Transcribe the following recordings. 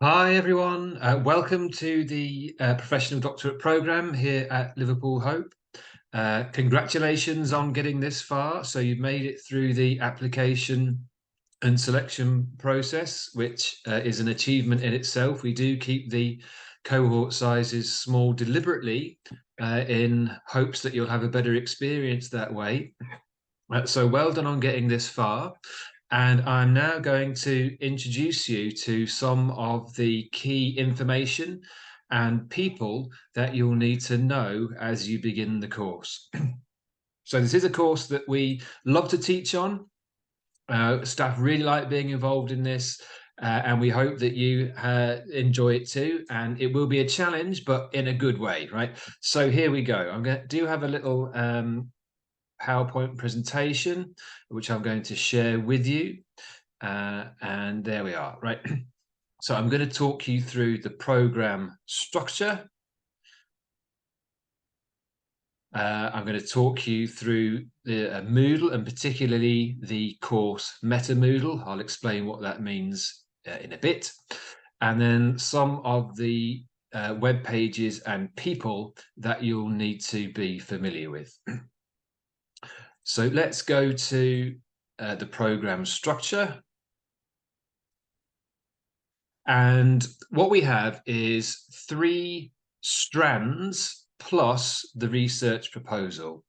Hi everyone, welcome to the Professional Doctorate Programme here at Liverpool Hope. Congratulations on getting this far. So you've made it through the application and selection process, which is an achievement in itself. We do keep the cohort sizes small deliberately in hopes that you'll have a better experience that way. So well done on getting this far. And I'm now going to introduce you to some of the key information and people that you'll need to know as you begin the course. So this is a course that we love to teach on. Staff really like being involved in this, and we hope that you enjoy it too. And it will be a challenge, but in a good way, right? So here we go. Do have a little PowerPoint presentation, which I'm going to share with you. And there we are, right? So I'm going to talk you through the program structure. I'm going to talk you through the Moodle and particularly the course Meta Moodle. I'll explain what that means in a bit. And then some of the web pages and people that you'll need to be familiar with. So let's go to the program structure. And what we have is 3 strands plus the research proposal.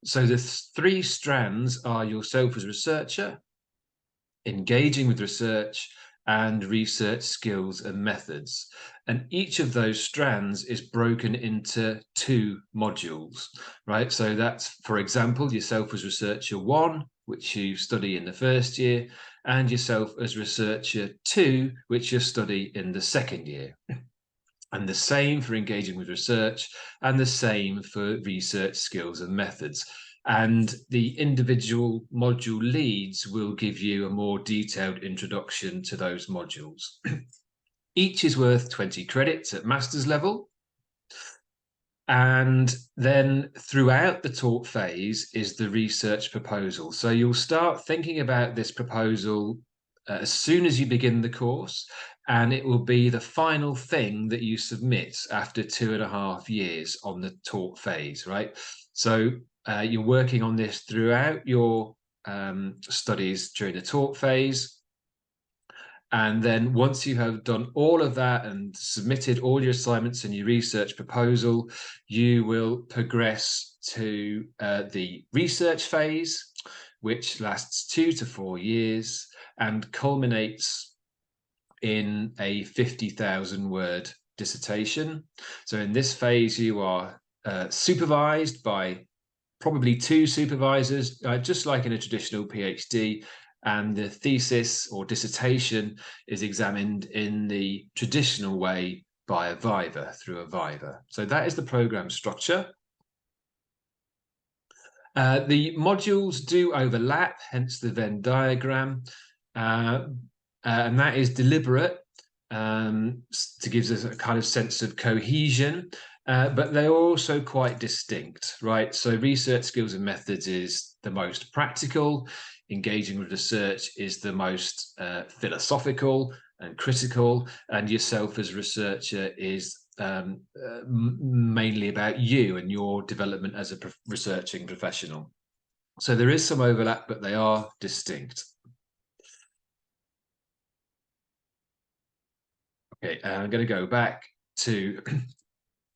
So the 3 strands are yourself as a researcher, engaging with research, and research skills and methods. And each of those strands is broken into 2 modules, right? So that's, for example, yourself as researcher 1, which you study in the first year, and yourself as researcher 2, which you study in the second year. And the same for engaging with research, and the same for research skills and methods. And the individual module leads will give you a more detailed introduction to those modules. Each is worth 20 credits at master's level. And then throughout the talk phase is the research proposal. So you'll start thinking about this proposal as soon as you begin the course, and it will be the final thing that you submit after 2.5 years on the talk phase, right? So you're working on this throughout your studies during the talk phase. And then once you have done all of that and submitted all your assignments and your research proposal, you will progress to the research phase, which lasts 2 to 4 years and culminates in a 50,000 word dissertation. So in this phase, you are supervised by probably 2 supervisors, just like in a traditional PhD, and the thesis or dissertation is examined in the traditional way by a viva, through a viva. So that is the program structure. The modules do overlap, hence the Venn diagram, and that is deliberate to give us a kind of sense of cohesion. But they're also quite distinct, right? So research skills and methods is the most practical, engaging with research is the most philosophical and critical, and yourself as a researcher is mainly about you and your development as a researching professional. So there is some overlap, but they are distinct. Okay, I'm going to go back to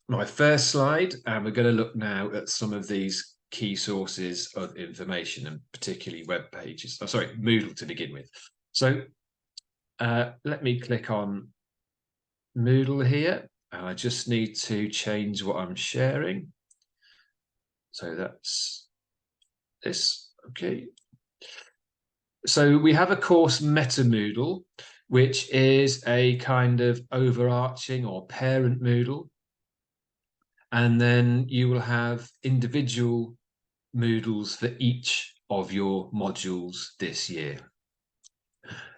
my first slide, and we're going to look now at some of these key sources of information, and particularly web pages. Oh, sorry, Moodle to begin with. So let me click on Moodle here, and I just need to change what I'm sharing. So that's this, okay. So we have a course Meta Moodle, which is a kind of overarching or parent Moodle. And then you will have individual Moodles for each of your modules this year.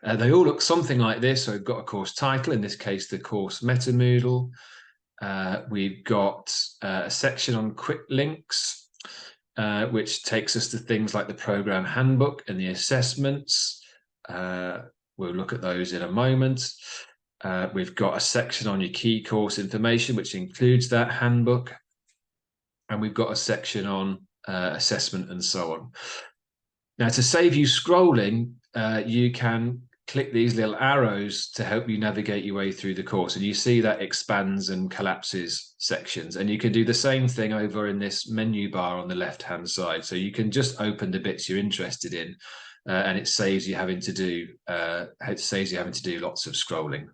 They all look something like this. So we've got a course title, in this case, the course Meta Moodle. We've got a section on quick links, which takes us to things like the program handbook and the assessments. We'll look at those in a moment. We've got a section on your key course information, which includes that handbook. And we've got a section on assessment and so on. Now, to save you scrolling, you can click these little arrows to help you navigate your way through the course. And you see that expands and collapses sections. And you can do the same thing over in this menu bar on the left-hand side. So you can just open the bits you're interested in, and it saves you having to do lots of scrolling.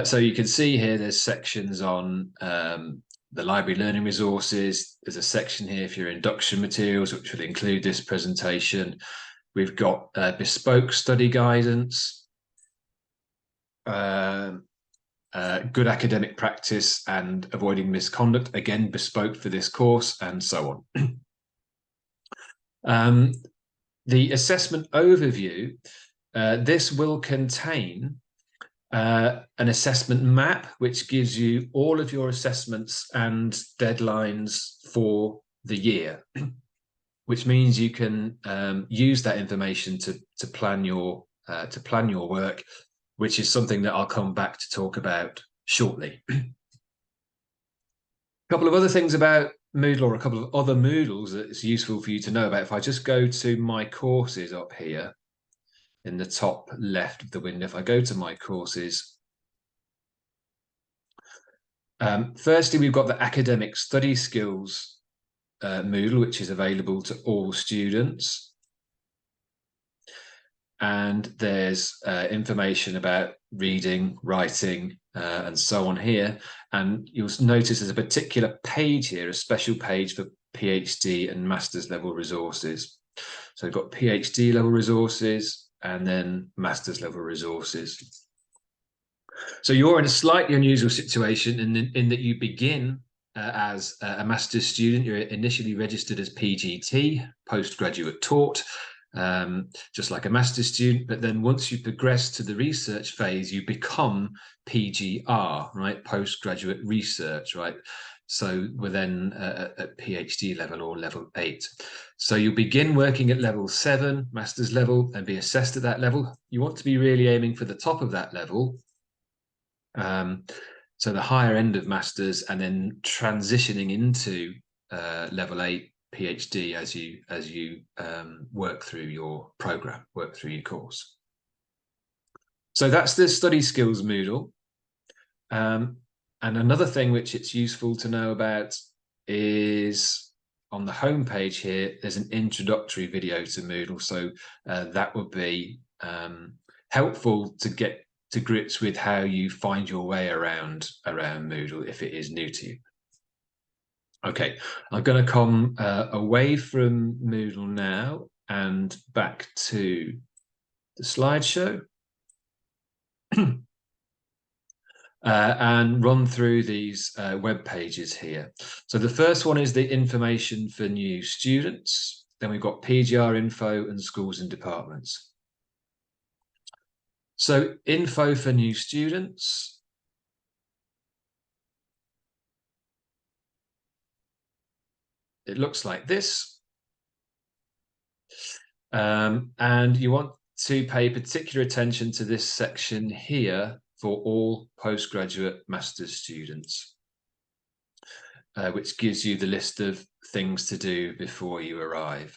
So you can see here there's sections on the library learning resources. There's a section here for your induction materials, which will include this presentation. We've got bespoke study guidance, good academic practice and avoiding misconduct, again, bespoke for this course, and so on. The assessment overview, this will contain an assessment map, which gives you all of your assessments and deadlines for the year, which means you can use that information to plan your work, which is something that I'll come back to talk about shortly. A couple of other things about Moodle, or a couple of other Moodles that it's useful for you to know about. If I just go to my courses up here in the top left of the window, if I go to my courses, firstly, we've got the academic study skills Moodle, which is available to all students. And there's information about reading, writing, and so on here. And you'll notice there's a particular page here, a special page for PhD and master's level resources. So we've got PhD level resources and then master's level resources. So you're in a slightly unusual situation in that you begin as a master's student. You're initially registered as PGT, postgraduate taught, just like a master's student. But then once you progress to the research phase, you become PGR, right? Postgraduate research, right? So we're then at PhD level or level 8. So you'll begin working at level 7, master's level, and be assessed at that level. You want to be really aiming for the top of that level. So the higher end of masters, and then transitioning into level 8 PhD as you work through your program, work through your course. So that's the study skills Moodle. And another thing which it's useful to know about is on the home page here, there's an introductory video to Moodle. So that would be helpful to get to grips with how you find your way around Moodle if it is new to you. Okay, I'm going to come away from Moodle now and back to the slideshow and run through these web pages here. So the first one is the information for new students. Then we've got PGR info and schools and departments. So info for new students. It looks like this. And you want to pay particular attention to this section here for all postgraduate master's students, which gives you the list of things to do before you arrive.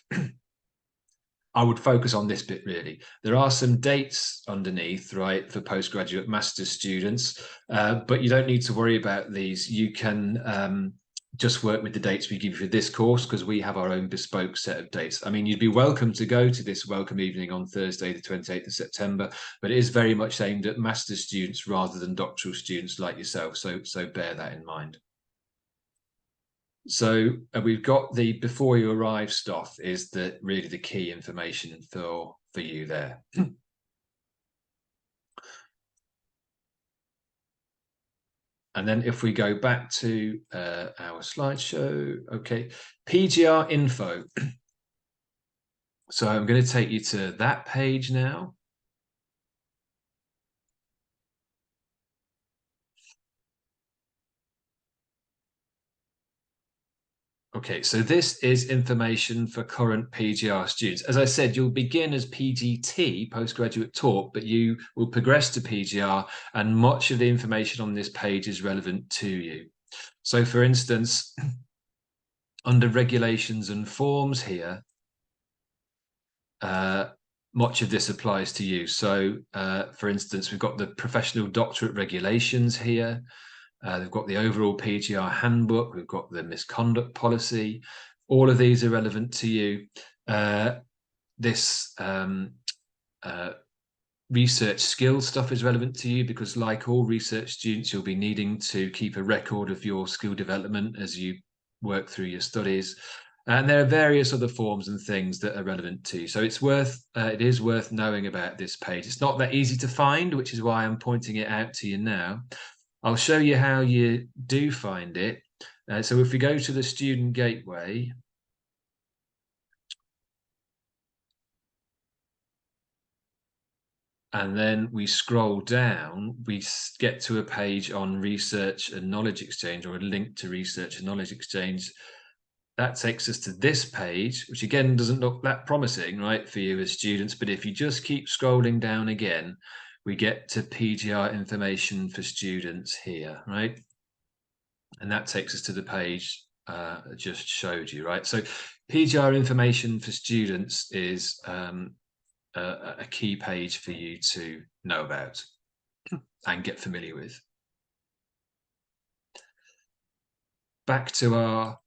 I would focus on this bit really. There are some dates underneath, right, for postgraduate master's students, but you don't need to worry about these. You can just work with the dates we give you for this course, because we have our own bespoke set of dates. I mean, you'd be welcome to go to this welcome evening on Thursday, the 28th of September, but it is very much aimed at master's students rather than doctoral students like yourself. So bear that in mind. So we've got the before you arrive stuff is really the key information for you there. And then if we go back to our slideshow, okay, PGR info. So I'm going to take you to that page now. Okay, so this is information for current PGR students. As I said, you'll begin as PGT, postgraduate talk, but you will progress to PGR, and much of the information on this page is relevant to you. So for instance, under regulations and forms here, much of this applies to you. So for instance, we've got the professional doctorate regulations here. They've got the overall PGR handbook. We've got the misconduct policy. All of these are relevant to you. This research skills stuff is relevant to you because, like all research students, you'll be needing to keep a record of your skill development as you work through your studies. And there are various other forms and things that are relevant to you. So it is worth knowing about this page. It's not that easy to find, which is why I'm pointing it out to you now. I'll show you how you do find it. So if we go to the Student Gateway, and then we scroll down, we get to a page on Research and Knowledge Exchange, or a link to Research and Knowledge Exchange. That takes us to this page, which again doesn't look that promising, right, for you as students. But if you just keep scrolling down again, we get to PGR information for students here, right? And that takes us to the page I just showed you, right? So PGR information for students is a key page for you to know about and get familiar with. Back to our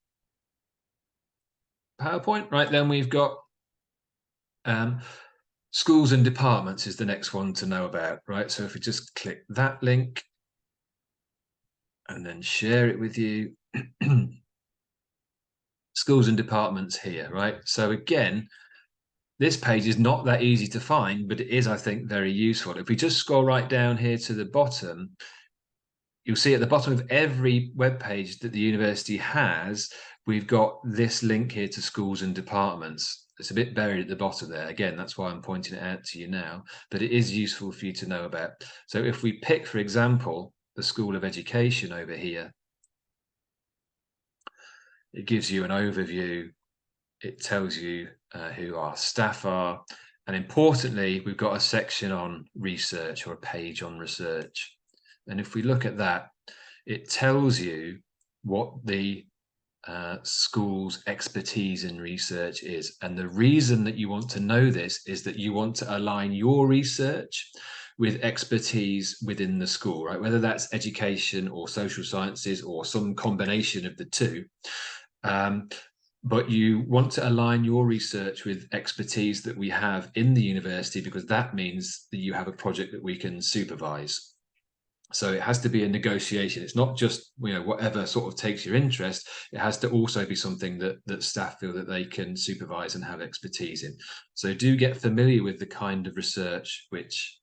PowerPoint, right? Then we've got schools and departments is the next one to know about, right? So if we just click that link and then share it with you, schools and departments here, right? So again, this page is not that easy to find, but it is, I think, very useful. If we just scroll right down here to the bottom, you'll see at the bottom of every web page that the university has, we've got this link here to schools and departments. It's a bit buried at the bottom there. Again, that's why I'm pointing it out to you now, but it is useful for you to know about. So if we pick, for example, the School of Education over here, it gives you an overview. It tells you who our staff are. And importantly, we've got a section on research, or a page on research. And if we look at that, it tells you what the school's expertise in research is. And the reason that you want to know this is that you want to align your research with expertise within the school, right? Whether that's education or social sciences or some combination of the two. But you want to align your research with expertise that we have in the university, because that means that you have a project that we can supervise. So it has to be a negotiation. It's not just, whatever sort of takes your interest. It has to also be something that staff feel that they can supervise and have expertise in. So do get familiar with the kind of research which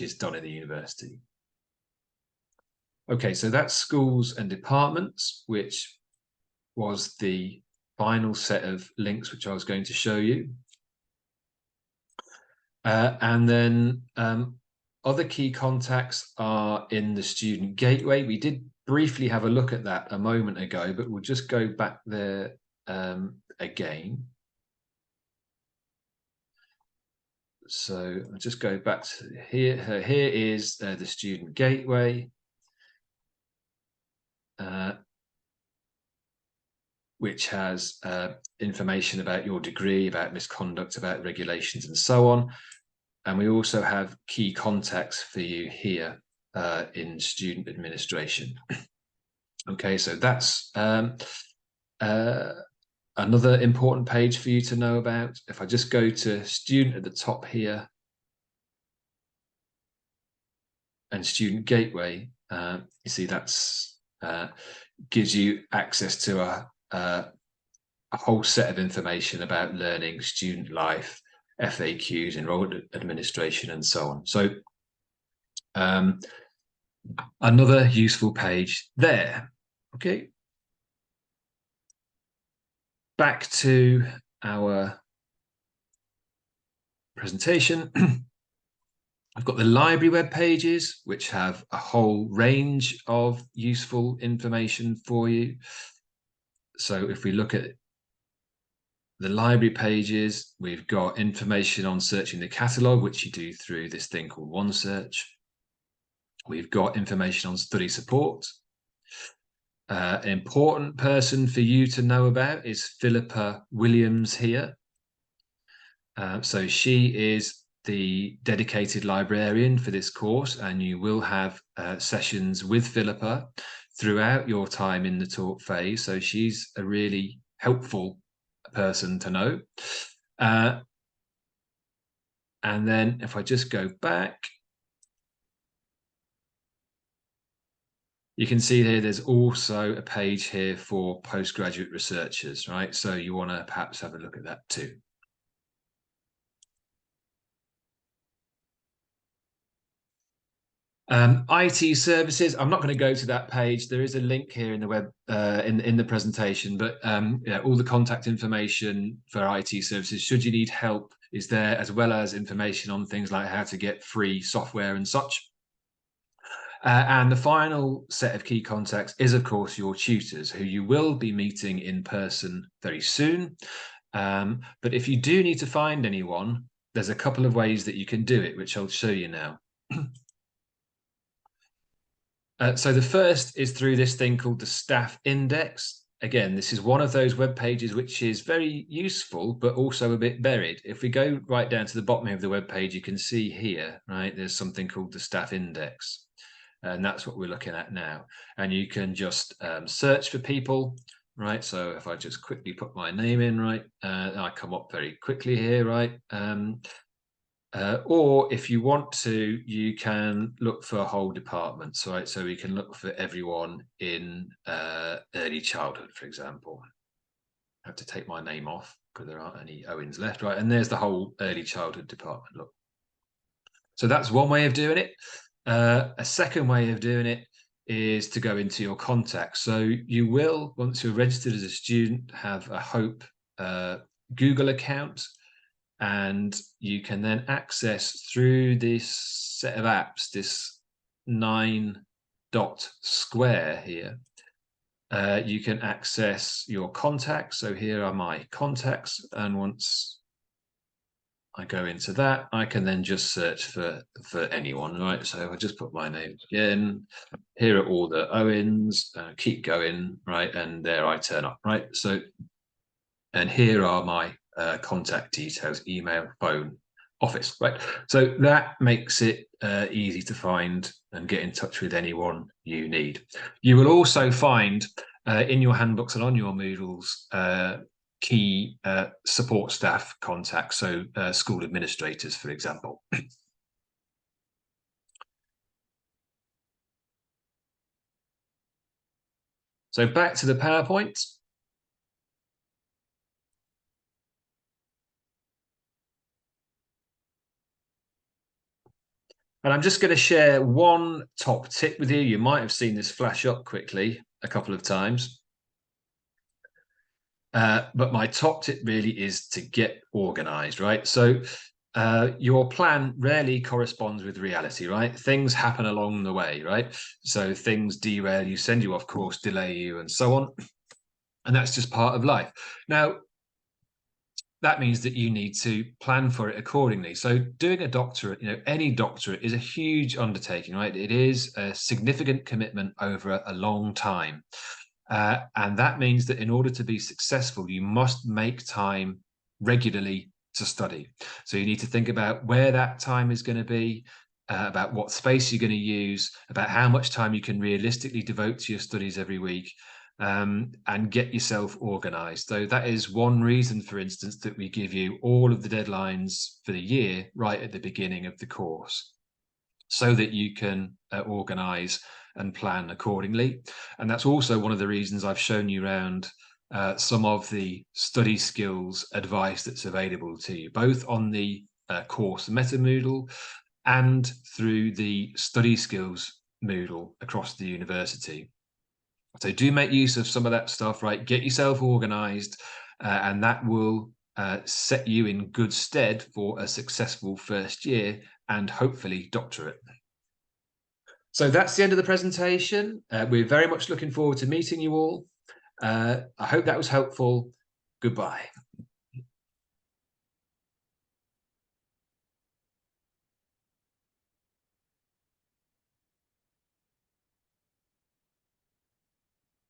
is done in the university. Okay, so that's schools and departments, which was the final set of links which I was going to show you. And then other key contacts are in the Student Gateway. We did briefly have a look at that a moment ago, but we'll just go back there again. So I'll just go back to here. Here is the Student Gateway. Which has information about your degree, about misconduct, about regulations, and so on. And we also have key contacts for you here in student administration. Okay, so that's another important page for you to know about. If I just go to student at the top here and Student Gateway, you see that's gives you access to a whole set of information about learning, student life, FAQs, enrollment administration, and so on. So another useful page there. Okay. Back to our presentation. I've got the library web pages, which have a whole range of useful information for you. So if we look at the library pages, we've got information on searching the catalogue, which you do through this thing called OneSearch. We've got information on study support. An important person for you to know about is Philippa Williams here. So she is the dedicated librarian for this course, and you will have sessions with Philippa throughout your time in the talk phase. So she's a really helpful person to know. And then if I just go back, you can see here there's also a page here for postgraduate researchers, right? So you want to perhaps have a look at that too. IT services. I'm not going to go to that page. There is a link here in the web in the presentation, but yeah, all the contact information for IT services, should you need help, is there, as well as information on things like how to get free software and such. And the final set of key contacts is, of course, your tutors, who you will be meeting in person very soon. But if you do need to find anyone, there's a couple of ways that you can do it, which I'll show you now. So the first is through this thing called the staff index. Again, this is one of those web pages which is very useful, but also a bit buried. If we go right down to the bottom of the web page, you can see here, right, there's something called the staff index. And that's what we're looking at now. And you can just search for people, right? So if I just quickly put my name in, right, I come up very quickly here, right? Or if you want to, you can look for whole departments, right? So we can look for everyone in early childhood, for example. I have to take my name off because there aren't any Owens left, right? And there's the whole early childhood department. Look. So that's one way of doing it. A second way of doing it is to go into your contacts. So you will, once you're registered as a student, have a Hope Google account, and you can then access through this set of apps, this 9-dot square here. You can access your contacts. So here are my contacts, and once I go into that, I can then just search for anyone, right? So if I just put my name again, here are all the Owens, keep going, right? And there I turn up, right? So, and here are my contact details, email, phone, office, right? So that makes it easy to find and get in touch with anyone you need. You will also find in your handbooks and on your Moodles key support staff contacts, so school administrators, for example. So back to the PowerPoint. And I'm just going to share one top tip with you. You might have seen this flash up quickly a couple of times. But my top tip really is to get organized, right? So your plan rarely corresponds with reality, right? Things happen along the way, right? So things derail you, send you off course, delay you, and so on. And that's just part of life. Now, that means that you need to plan for it accordingly. So doing a doctorate, any doctorate is a huge undertaking, right? It is a significant commitment over a long time. And that means that in order to be successful, you must make time regularly to study. So you need to think about where that time is going to be, about what space you're going to use, about how much time you can realistically devote to your studies every week, and get yourself organized. So that is one reason, for instance, that we give you all of the deadlines for the year right at the beginning of the course, so that you can organize and plan accordingly. And that's also one of the reasons I've shown you around some of the study skills advice that's available to you, both on the course Meta Moodle and through the study skills Moodle across the university. So do make use of some of that stuff, right? Get yourself organized, and that will set you in good stead for a successful first year and hopefully doctorate. So that's the end of the presentation. We're very much looking forward to meeting you all. I hope that was helpful. Goodbye.